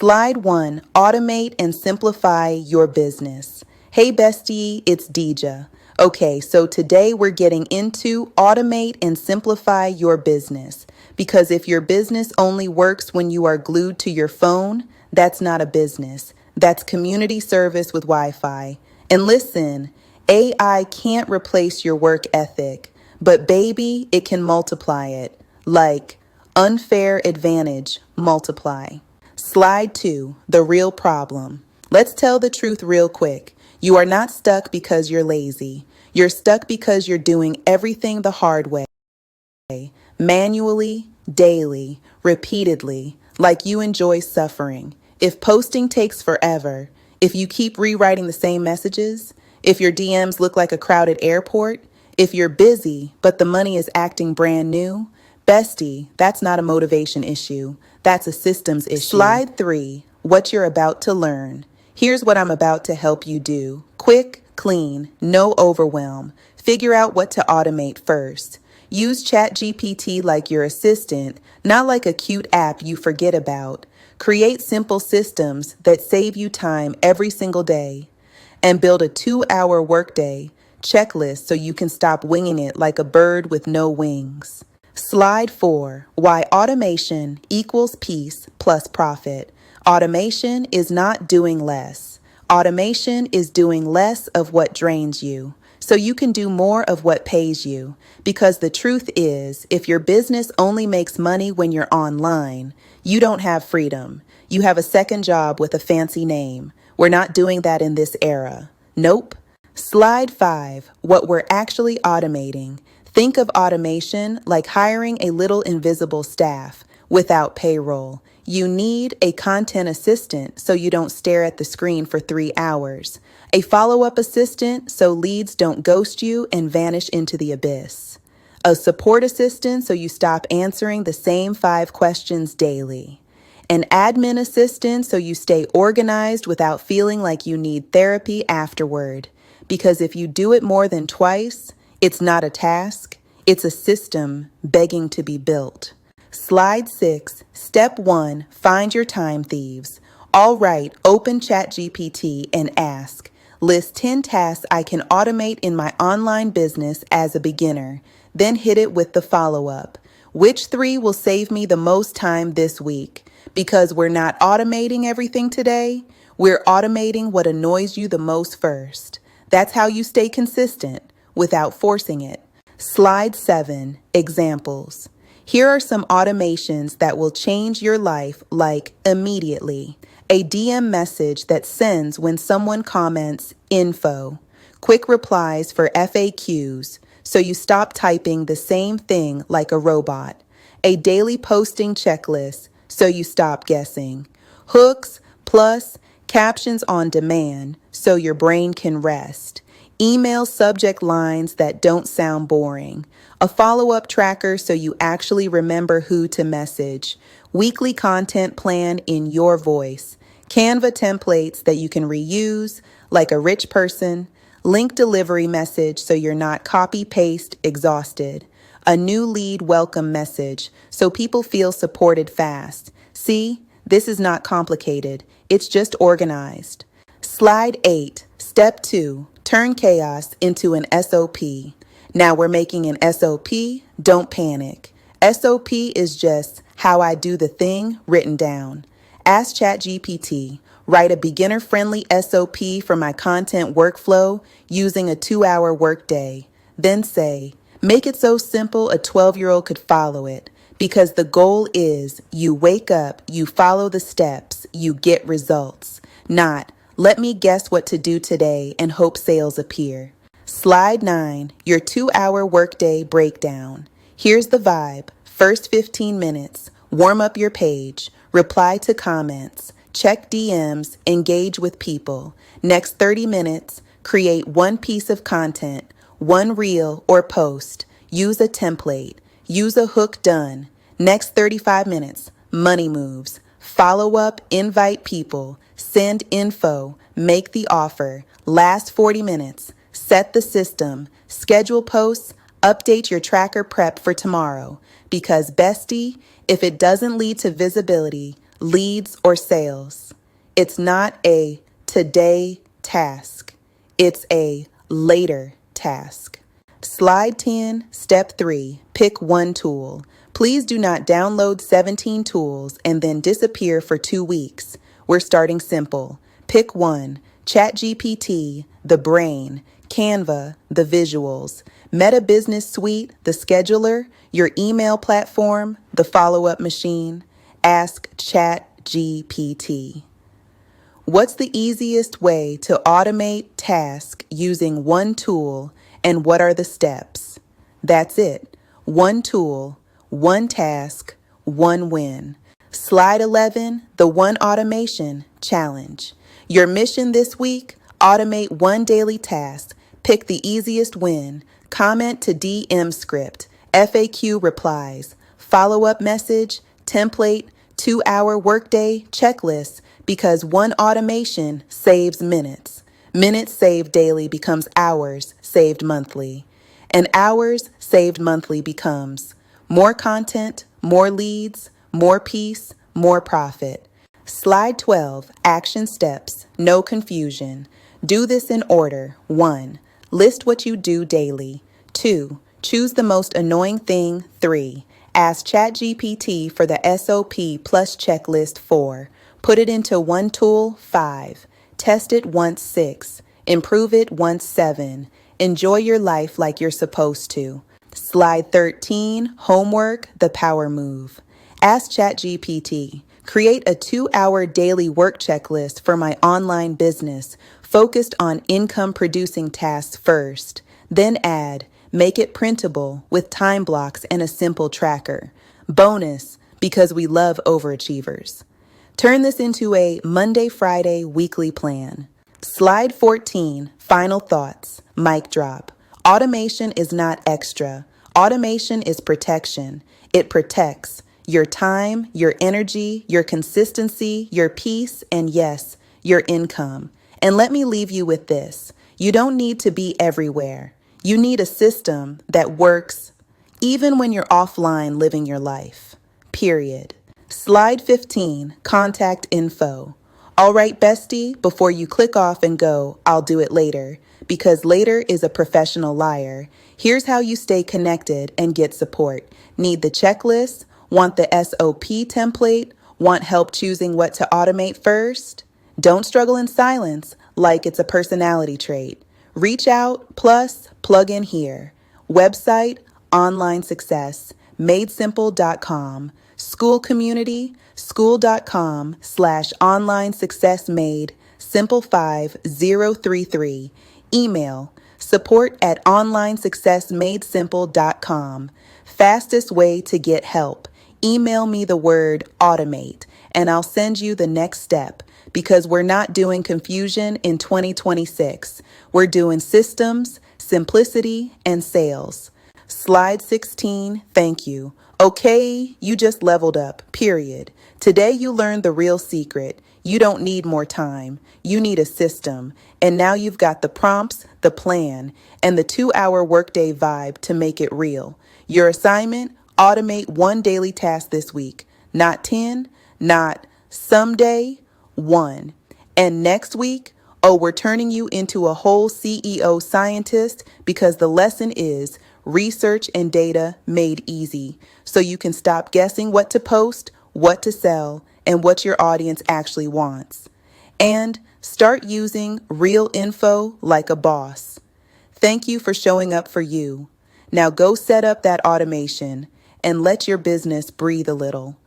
Slide 1. Automate and simplify your business. Hey bestie, it's Deja. Okay, so today we're getting into automate and simplify your business. Because if your business only works when you are glued to your phone, that's not a business. That's community service with Wi-Fi. And listen, AI can't replace your work ethic, but baby, it can multiply it. Like unfair advantage, multiply. Slide 2, the real problem. Let's tell the truth real quick. You are not stuck because you're lazy. You're stuck because you're doing everything the hard way, manually, daily, repeatedly, like you enjoy suffering. If posting takes forever, if you keep rewriting the same messages, if your DMs look like a crowded airport, if you're busy but the money is acting brand new, bestie, that's not a motivation issue. That's a systems issue. Slide 3, what you're about to learn. Here's what I'm about to help you do. Quick, clean, no overwhelm. Figure out what to automate first. Use ChatGPT like your assistant, not like a cute app you forget about. Create simple systems that save you time every single day. And build a 2-hour workday checklist so you can stop winging it like a bird with no wings. Slide 4, why automation equals peace plus profit. Automation is not doing less. Automation is doing less of what drains you, so you can do more of what pays you. Because the truth is, if your business only makes money when you're online, you don't have freedom. You have a second job with a fancy name. We're not doing that in this era. Nope. Slide 5, what we're actually automating. Think of automation like hiring a little invisible staff without payroll. You need a content assistant so you don't stare at the screen for 3 hours. A follow-up assistant so leads don't ghost you and vanish into the abyss. A support assistant so you stop answering the same 5 questions daily. An admin assistant so you stay organized without feeling like you need therapy afterward. Because if you do it more than twice, it's not a task, it's a system begging to be built. Slide 6, Step 1, find your time thieves. All right, open ChatGPT and ask, list 10 tasks I can automate in my online business as a beginner. Then hit it with the follow-up. Which 3 will save me the most time this week? Because we're not automating everything today, we're automating what annoys you the most first. That's how you stay consistent without forcing it. Slide 7, examples. Here are some automations that will change your life like immediately. A DM message that sends when someone comments info. Quick replies for FAQs so you stop typing the same thing like a robot. A daily posting checklist so you stop guessing. Hooks plus captions on demand so your brain can rest. Email subject lines that don't sound boring. A follow-up tracker so you actually remember who to message. Weekly content plan in your voice. Canva templates that you can reuse like a rich person. Link delivery message so you're not copy-paste exhausted. A new lead welcome message so people feel supported fast. See, this is not complicated. It's just organized. Slide 8, Step 2, turn chaos into an SOP. Now we're making an SOP, don't panic. SOP is just how I do the thing written down. Ask ChatGPT, write a beginner-friendly SOP for my content workflow using a 2-hour workday. Then say, make it so simple a 12-year-old could follow it. Because the goal is you wake up, you follow the steps, you get results. Not, let me guess what to do today and hope sales appear. Slide 9, your 2-hour workday breakdown. Here's the vibe. First 15 minutes, warm up your page, reply to comments, check DMs, engage with people. Next 30 minutes, create one piece of content, one reel or post. Use a template. Use a hook done. Next 35 minutes, money moves. Follow up, invite people, send info, make the offer. Last 40 minutes, set the system, schedule posts, update your tracker prep for tomorrow. Because bestie, if it doesn't lead to visibility, leads, or sales. It's not a today task. It's a later task. Slide 10, Step 3, pick one tool. Please do not download 17 tools and then disappear for 2 weeks. We're starting simple. Pick one: ChatGPT, the brain; Canva, the visuals; Meta Business Suite, the scheduler; your email platform, the follow-up machine. Ask ChatGPT. What's the easiest way to automate tasks using one tool, and what are the steps? That's it. One tool, one task, one win. Slide 11, the One Automation Challenge. Your mission this week: automate one daily task. Pick the easiest win. Comment to DM script, FAQ replies, follow-up message, template, 2-hour workday checklist, because one automation saves minutes. Minutes saved daily becomes hours saved monthly. And hours saved monthly becomes more content, more leads, more peace, more profit. Slide 12, action steps, no confusion. Do this in order. 1. List what you do daily. 2. Choose the most annoying thing. 3. Ask ChatGPT for the SOP plus checklist. 4. Put it into one tool. 5. Test it once. 6. Improve it once. 7. Enjoy your life like you're supposed to. Slide 13, homework, the power move. Ask ChatGPT, create a 2-hour daily work checklist for my online business, focused on income producing tasks first. Then add, make it printable with time blocks and a simple tracker. Bonus, because we love overachievers. Turn this into a Monday, Friday weekly plan. Slide 14, final thoughts, mic drop. Automation is not extra. Automation is protection. It protects your time, your energy, your consistency, your peace, and yes, your income. And let me leave you with this. You don't need to be everywhere. You need a system that works even when you're offline living your life. Period. Slide 15, contact info. All right, bestie, before you click off and go, I'll do it later, because later is a professional liar. Here's how you stay connected and get support. Need the checklist? Want the SOP template? Want help choosing what to automate first? Don't struggle in silence like it's a personality trait. Reach out, plus plug in here. Website, online success, madesimple.com. School community, school.com/online success made, simple 5033. Email, support@onlinesuccessmadesimple.com. Fastest way to get help. Email me the word automate and I'll send you the next step, because we're not doing confusion in 2026. We're doing systems, simplicity, and sales. Slide 16, thank you. Okay, you just leveled up, period. Today you learned the real secret. You don't need more time. You need a system. And now you've got the prompts, the plan, and the 2-hour workday vibe to make it real. Your assignment: automate one daily task this week. Not 10, not someday, one. And next week, oh, we're turning you into a whole CEO scientist, because the lesson is research and data made easy, so you can stop guessing what to post, what to sell, and what your audience actually wants. And start using real info like a boss. Thank you for showing up for you. Now go set up that automation and let your business breathe a little.